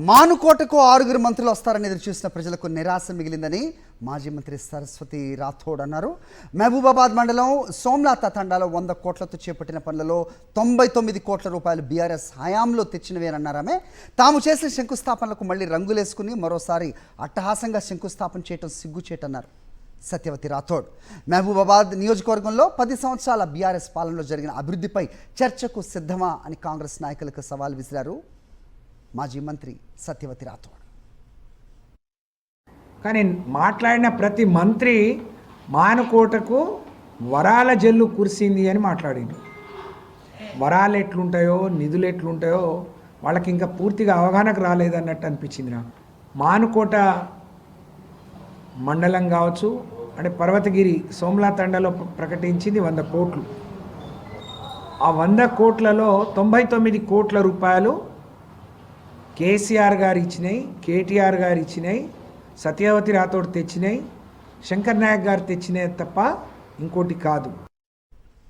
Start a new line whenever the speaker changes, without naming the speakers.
మానుకోటకు 6 మంత్రులు వస్తారని ఎదురు చూసిన ప్రజలకు నిరాశ మిగిలిందని మాజీ మంత్రి సరస్వతి రాథోడ్ అన్నారు. మహబూబాబాద్ మండలం సోమ్నాథ తండాలో 100 కోట్లతో చేపట్టిన పనులలో 99 కోట్ల రూపాయలు బీఆర్ఎస్ హయాంలో తెచ్చినవేనన్నారామె. తాము చేసిన శంకుస్థాపనలకు మళ్లీ రంగులేసుకుని మరోసారి అట్టహాసంగా శంకుస్థాపన చేయడం సిగ్గుచేటన్నారు సత్యవతి రాథోడ్. మహబూబాబాద్ నియోజకవర్గంలో 10 సంవత్సరాల బీఆర్ఎస్ పాలనలో జరిగిన అభివృద్ధిపై చర్చకు సిద్ధమా అని కాంగ్రెస్ నాయకులకు సవాల్ విసిరారు మాజీ మంత్రి సత్యవతి రాథోడ్.
కానీ మాట్లాడిన ప్రతి మంత్రి మానుకోటకు వరాల జల్లు కురిసింది అని మాట్లాడింది. వరాలు ఎట్లుంటాయో నిధులు ఎట్లుంటాయో వాళ్ళకి ఇంకా పూర్తిగా అవగాహనకు రాలేదన్నట్టు అనిపించింది నాకు. మానుకోట మండలం కావచ్చు, అంటే పర్వతగిరి సోమ్లా తండలో ప్రకటించింది 100 కోట్లు. ఆ 100 కోట్లలో 99 కోట్ల రూపాయలు కేసీఆర్ గారు ఇచ్చినాయి, కేటీఆర్ గారు ఇచ్చినాయి, సత్యవతి రాథోడ్ తెచ్చినాయి, శంకర్ నాయక్ గారు తెచ్చినాయి తప్ప ఇంకోటి కాదు.